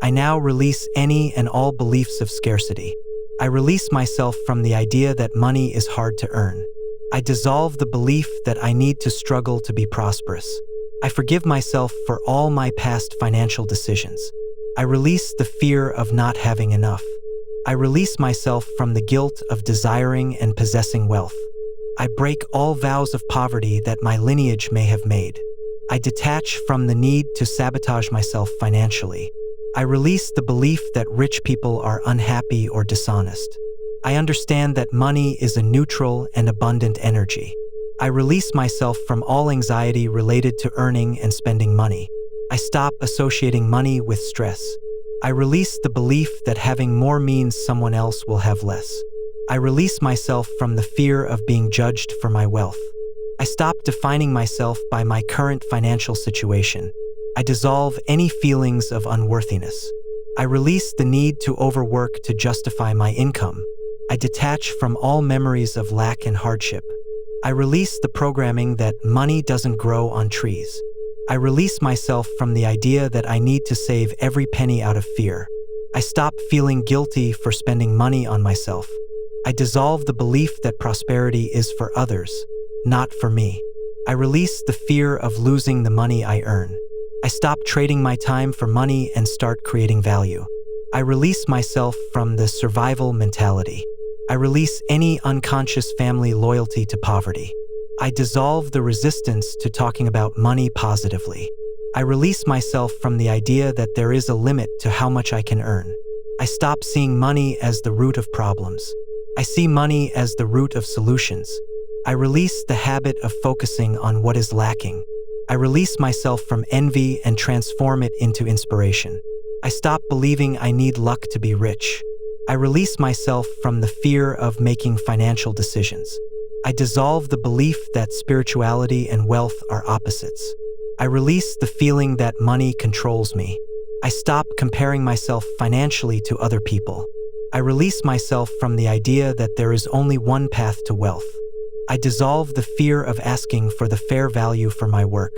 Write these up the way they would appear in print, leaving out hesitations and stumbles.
I now release any and all beliefs of scarcity. I release myself from the idea that money is hard to earn. I dissolve the belief that I need to struggle to be prosperous. I forgive myself for all my past financial decisions. I release the fear of not having enough. I release myself from the guilt of desiring and possessing wealth. I break all vows of poverty that my lineage may have made. I detach from the need to sabotage myself financially. I release the belief that rich people are unhappy or dishonest. I understand that money is a neutral and abundant energy. I release myself from all anxiety related to earning and spending money. I stop associating money with stress. I release the belief that having more means someone else will have less. I release myself from the fear of being judged for my wealth. I stop defining myself by my current financial situation. I dissolve any feelings of unworthiness. I release the need to overwork to justify my income. I detach from all memories of lack and hardship. I release the programming that money doesn't grow on trees. I release myself from the idea that I need to save every penny out of fear. I stop feeling guilty for spending money on myself. I dissolve the belief that prosperity is for others, not for me. I release the fear of losing the money I earn. I stop trading my time for money and start creating value. I release myself from the survival mentality. I release any unconscious family loyalty to poverty. I dissolve the resistance to talking about money positively. I release myself from the idea that there is a limit to how much I can earn. I stop seeing money as the root of problems. I see money as the root of solutions. I release the habit of focusing on what is lacking. I release myself from envy and transform it into inspiration. I stop believing I need luck to be rich. I release myself from the fear of making financial decisions. I dissolve the belief that spirituality and wealth are opposites. I release the feeling that money controls me. I stop comparing myself financially to other people. I release myself from the idea that there is only one path to wealth. I dissolve the fear of asking for the fair value for my work.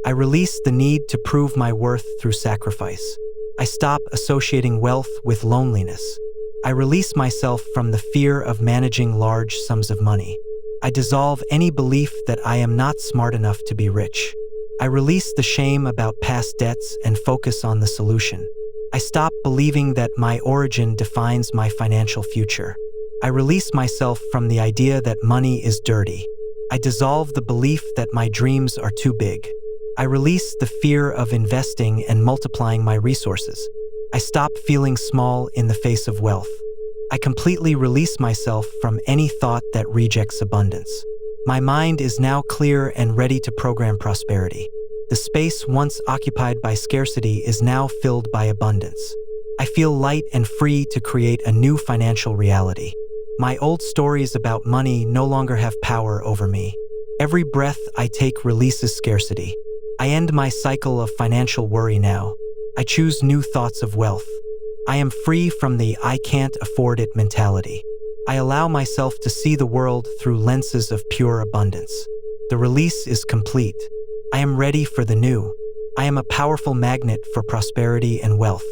I release the need to prove my worth through sacrifice. I stop associating wealth with loneliness. I release myself from the fear of managing large sums of money. I dissolve any belief that I am not smart enough to be rich. I release the shame about past debts and focus on the solution. I stop believing that my origin defines my financial future. I release myself from the idea that money is dirty. I dissolve the belief that my dreams are too big. I release the fear of investing and multiplying my resources. I stop feeling small in the face of wealth. I completely release myself from any thought that rejects abundance. My mind is now clear and ready to program prosperity. The space once occupied by scarcity is now filled by abundance. I feel light and free to create a new financial reality. My old stories about money no longer have power over me. Every breath I take releases scarcity. I end my cycle of financial worry now. I choose new thoughts of wealth. I am free from the "I can't afford it" mentality. I allow myself to see the world through lenses of pure abundance. The release is complete. I am ready for the new. I am a powerful magnet for prosperity and wealth.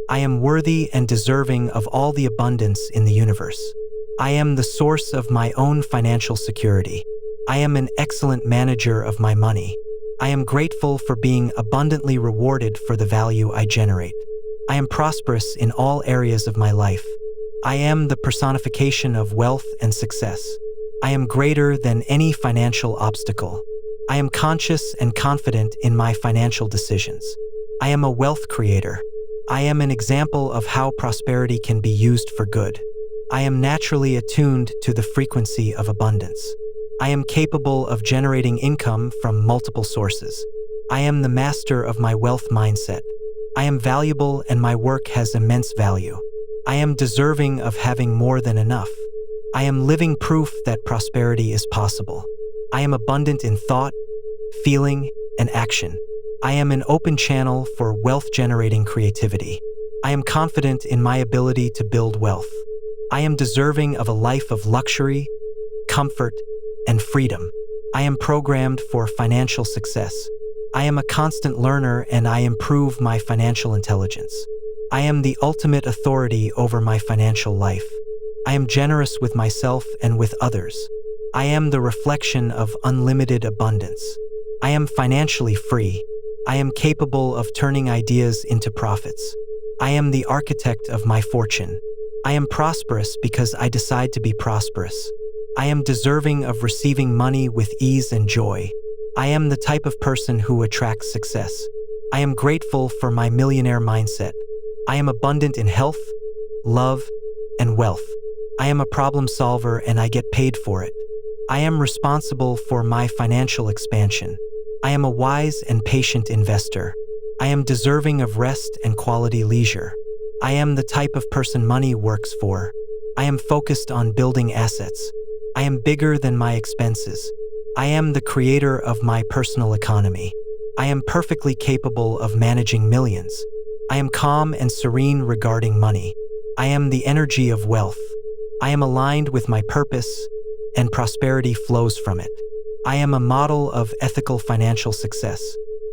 I am worthy and deserving of all the abundance in the universe. I am the source of my own financial security. I am an excellent manager of my money. I am grateful for being abundantly rewarded for the value I generate. I am prosperous in all areas of my life. I am the personification of wealth and success. I am greater than any financial obstacle. I am conscious and confident in my financial decisions. I am a wealth creator. I am an example of how prosperity can be used for good. I am naturally attuned to the frequency of abundance. I am capable of generating income from multiple sources. I am the master of my wealth mindset. I am valuable and my work has immense value. I am deserving of having more than enough. I am living proof that prosperity is possible. I am abundant in thought, feeling, and action. I am an open channel for wealth-generating creativity. I am confident in my ability to build wealth. I am deserving of a life of luxury, comfort, and freedom. I am programmed for financial success. I am a constant learner and I improve my financial intelligence. I am the ultimate authority over my financial life. I am generous with myself and with others. I am the reflection of unlimited abundance. I am financially free. I am capable of turning ideas into profits. I am the architect of my fortune. I am prosperous because I decide to be prosperous. I am deserving of receiving money with ease and joy. I am the type of person who attracts success. I am grateful for my millionaire mindset. I am abundant in health, love, and wealth. I am a problem solver and I get paid for it. I am responsible for my financial expansion. I am a wise and patient investor. I am deserving of rest and quality leisure. I am the type of person money works for. I am focused on building assets. I am bigger than my expenses. I am the creator of my personal economy. I am perfectly capable of managing millions. I am calm and serene regarding money. I am the energy of wealth. I am aligned with my purpose, and prosperity flows from it. I am a model of ethical financial success.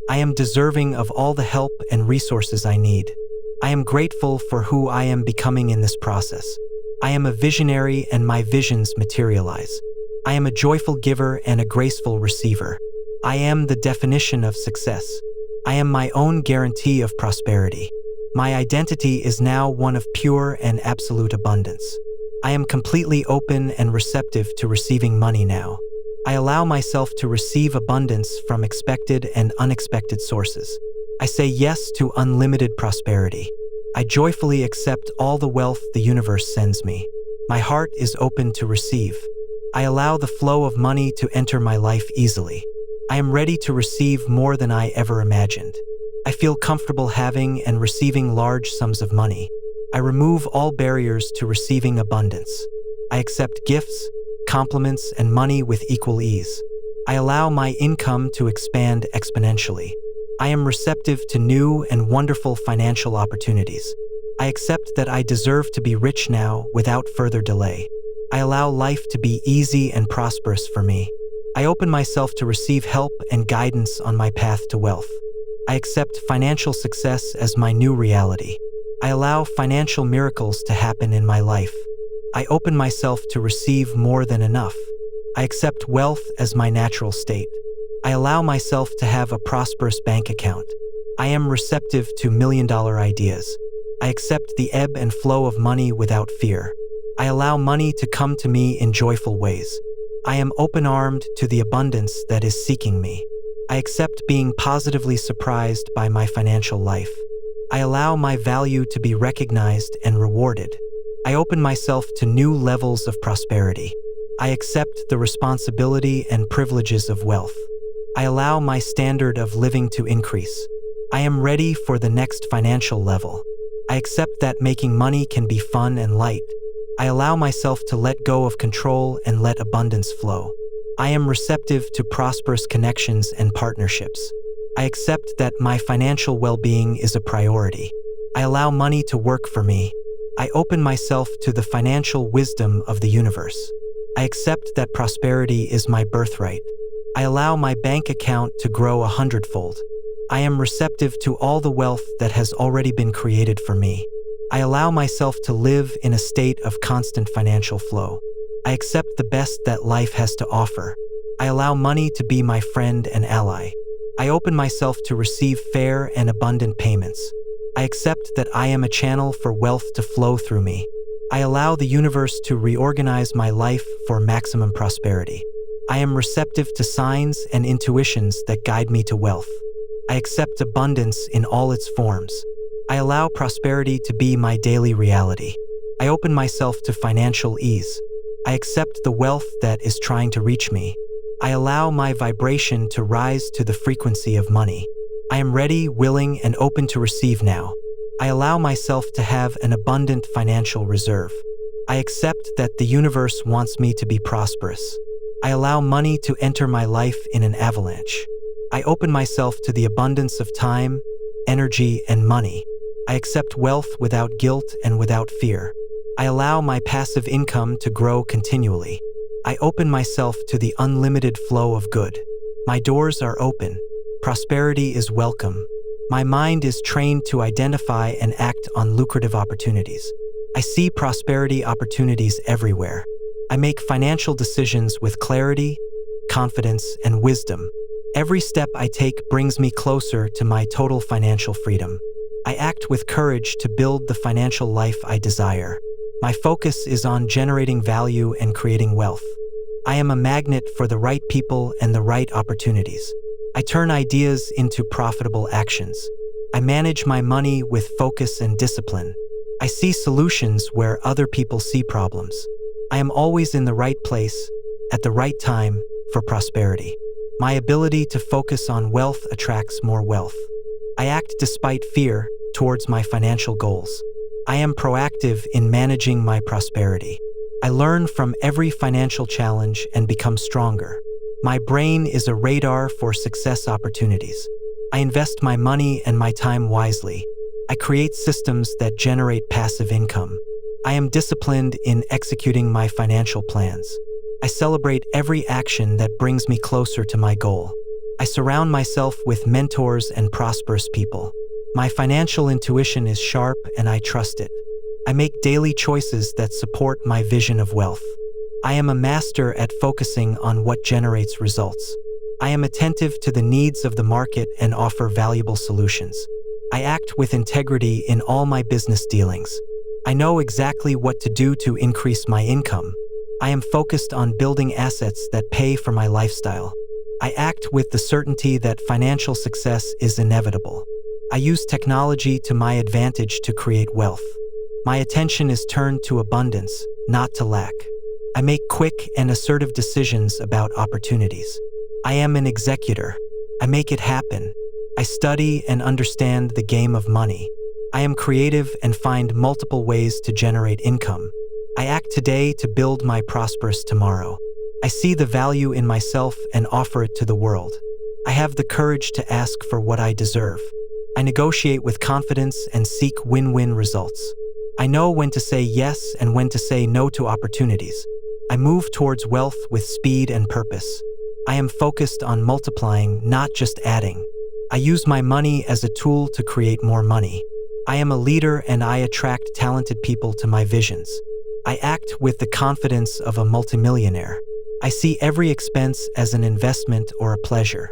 I am deserving of all the help and resources I need. I am grateful for who I am becoming in this process. I am a visionary and my visions materialize. I am a joyful giver and a graceful receiver. I am the definition of success. I am my own guarantee of prosperity. My identity is now one of pure and absolute abundance. I am completely open and receptive to receiving money now. I allow myself to receive abundance from expected and unexpected sources. I say yes to unlimited prosperity. I joyfully accept all the wealth the universe sends me. My heart is open to receive. I allow the flow of money to enter my life easily. I am ready to receive more than I ever imagined. I feel comfortable having and receiving large sums of money. I remove all barriers to receiving abundance. I accept gifts, compliments, and money with equal ease. I allow my income to expand exponentially. I am receptive to new and wonderful financial opportunities. I accept that I deserve to be rich now without further delay. I allow life to be easy and prosperous for me. I open myself to receive help and guidance on my path to wealth. I accept financial success as my new reality. I allow financial miracles to happen in my life. I open myself to receive more than enough. I accept wealth as my natural state. I allow myself to have a prosperous bank account. I am receptive to million-dollar ideas. I accept the ebb and flow of money without fear. I allow money to come to me in joyful ways. I am open-armed to the abundance that is seeking me. I accept being positively surprised by my financial life. I allow my value to be recognized and rewarded. I open myself to new levels of prosperity. I accept the responsibility and privileges of wealth. I allow my standard of living to increase. I am ready for the next financial level. I accept that making money can be fun and light. I allow myself to let go of control and let abundance flow. I am receptive to prosperous connections and partnerships. I accept that my financial well-being is a priority. I allow money to work for me. I open myself to the financial wisdom of the universe. I accept that prosperity is my birthright. I allow my bank account to grow 100-fold. I am receptive to all the wealth that has already been created for me. I allow myself to live in a state of constant financial flow. I accept the best that life has to offer. I allow money to be my friend and ally. I open myself to receive fair and abundant payments. I accept that I am a channel for wealth to flow through me. I allow the universe to reorganize my life for maximum prosperity. I am receptive to signs and intuitions that guide me to wealth. I accept abundance in all its forms. I allow prosperity to be my daily reality. I open myself to financial ease. I accept the wealth that is trying to reach me. I allow my vibration to rise to the frequency of money. I am ready, willing, and open to receive now. I allow myself to have an abundant financial reserve. I accept that the universe wants me to be prosperous. I allow money to enter my life in an avalanche. I open myself to the abundance of time, energy, and money. I accept wealth without guilt and without fear. I allow my passive income to grow continually. I open myself to the unlimited flow of good. My doors are open. Prosperity is welcome. My mind is trained to identify and act on lucrative opportunities. I see prosperity opportunities everywhere. I make financial decisions with clarity, confidence, and wisdom. Every step I take brings me closer to my total financial freedom. I act with courage to build the financial life I desire. My focus is on generating value and creating wealth. I am a magnet for the right people and the right opportunities. I turn ideas into profitable actions. I manage my money with focus and discipline. I see solutions where other people see problems. I am always in the right place, at the right time, for prosperity. My ability to focus on wealth attracts more wealth. I act despite fear towards my financial goals. I am proactive in managing my prosperity. I learn from every financial challenge and become stronger. My brain is a radar for success opportunities. I invest my money and my time wisely. I create systems that generate passive income. I am disciplined in executing my financial plans. I celebrate every action that brings me closer to my goal. I surround myself with mentors and prosperous people. My financial intuition is sharp and I trust it. I make daily choices that support my vision of wealth. I am a master at focusing on what generates results. I am attentive to the needs of the market and offer valuable solutions. I act with integrity in all my business dealings. I know exactly what to do to increase my income. I am focused on building assets that pay for my lifestyle. I act with the certainty that financial success is inevitable. I use technology to my advantage to create wealth. My attention is turned to abundance, not to lack. I make quick and assertive decisions about opportunities. I am an executor. I make it happen. I study and understand the game of money. I am creative and find multiple ways to generate income. I act today to build my prosperous tomorrow. I see the value in myself and offer it to the world. I have the courage to ask for what I deserve. I negotiate with confidence and seek win-win results. I know when to say yes and when to say no to opportunities. I move towards wealth with speed and purpose. I am focused on multiplying, not just adding. I use my money as a tool to create more money. I am a leader and I attract talented people to my visions. I act with the confidence of a multimillionaire. I see every expense as an investment or a pleasure.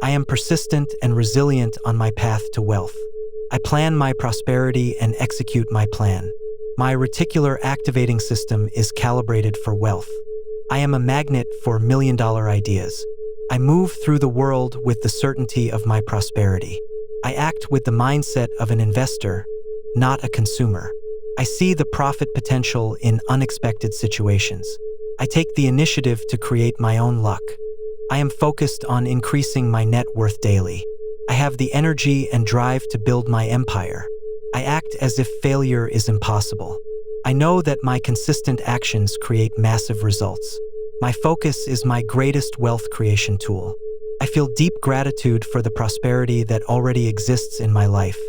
I am persistent and resilient on my path to wealth. I plan my prosperity and execute my plan. My reticular activating system is calibrated for wealth. I am a magnet for million-dollar ideas. I move through the world with the certainty of my prosperity. I act with the mindset of an investor, not a consumer. I see the profit potential in unexpected situations. I take the initiative to create my own luck. I am focused on increasing my net worth daily. I have the energy and drive to build my empire. I act as if failure is impossible. I know that my consistent actions create massive results. My focus is my greatest wealth creation tool. I feel deep gratitude for the prosperity that already exists in my life.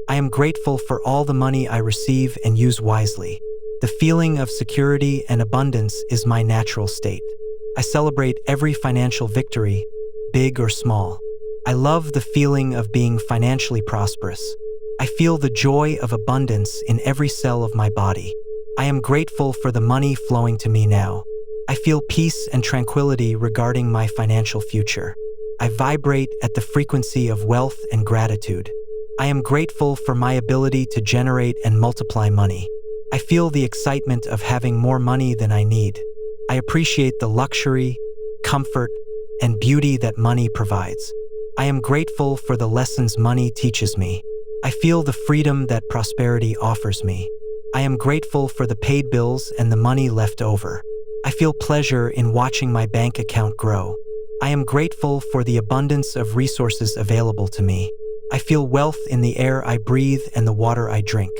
I am grateful for all the money I receive and use wisely. The feeling of security and abundance is my natural state. I celebrate every financial victory, big or small. I love the feeling of being financially prosperous. I feel the joy of abundance in every cell of my body. I am grateful for the money flowing to me now. I feel peace and tranquility regarding my financial future. I vibrate at the frequency of wealth and gratitude. I am grateful for my ability to generate and multiply money. I feel the excitement of having more money than I need. I appreciate the luxury, comfort, and beauty that money provides. I am grateful for the lessons money teaches me. I feel the freedom that prosperity offers me. I am grateful for the paid bills and the money left over. I feel pleasure in watching my bank account grow. I am grateful for the abundance of resources available to me. I feel wealth in the air I breathe and the water I drink.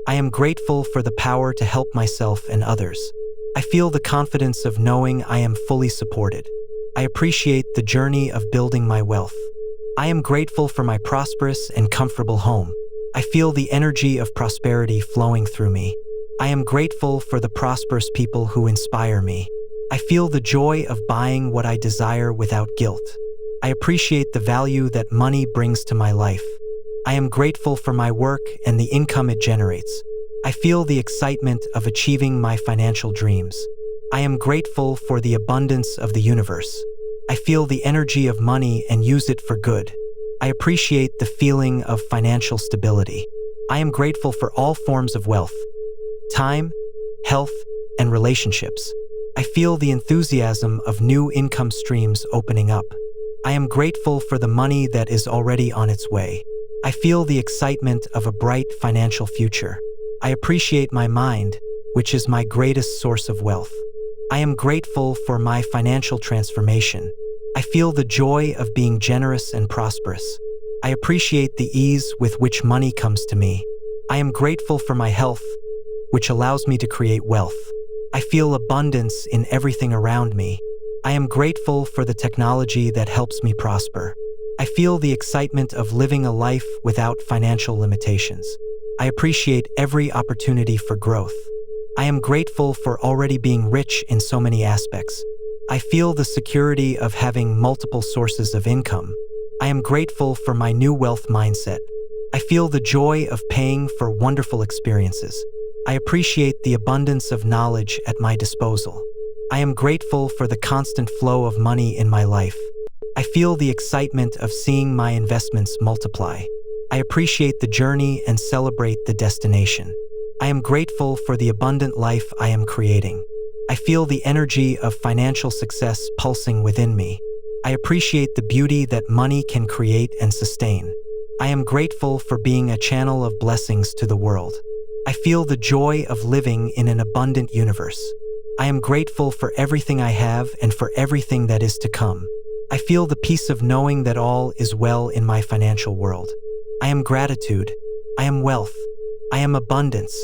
I am grateful for the power to help myself and others. I feel the confidence of knowing I am fully supported. I appreciate the journey of building my wealth. I am grateful for my prosperous and comfortable home. I feel the energy of prosperity flowing through me. I am grateful for the prosperous people who inspire me. I feel the joy of buying what I desire without guilt. I appreciate the value that money brings to my life. I am grateful for my work and the income it generates. I feel the excitement of achieving my financial dreams. I am grateful for the abundance of the universe. I feel the energy of money and use it for good. I appreciate the feeling of financial stability. I am grateful for all forms of wealth, time, health, and relationships. I feel the enthusiasm of new income streams opening up. I am grateful for the money that is already on its way. I feel the excitement of a bright financial future. I appreciate my mind, which is my greatest source of wealth. I am grateful for my financial transformation. I feel the joy of being generous and prosperous. I appreciate the ease with which money comes to me. I am grateful for my health, which allows me to create wealth. I feel abundance in everything around me. I am grateful for the technology that helps me prosper. I feel the excitement of living a life without financial limitations. I appreciate every opportunity for growth. I am grateful for already being rich in so many aspects. I feel the security of having multiple sources of income. I am grateful for my new wealth mindset. I feel the joy of paying for wonderful experiences. I appreciate the abundance of knowledge at my disposal. I am grateful for the constant flow of money in my life. I feel the excitement of seeing my investments multiply. I appreciate the journey and celebrate the destination. I am grateful for the abundant life I am creating. I feel the energy of financial success pulsing within me. I appreciate the beauty that money can create and sustain. I am grateful for being a channel of blessings to the world. I feel the joy of living in an abundant universe. I am grateful for everything I have and for everything that is to come. I feel the peace of knowing that all is well in my financial world. I am gratitude. I am wealth. I am abundance.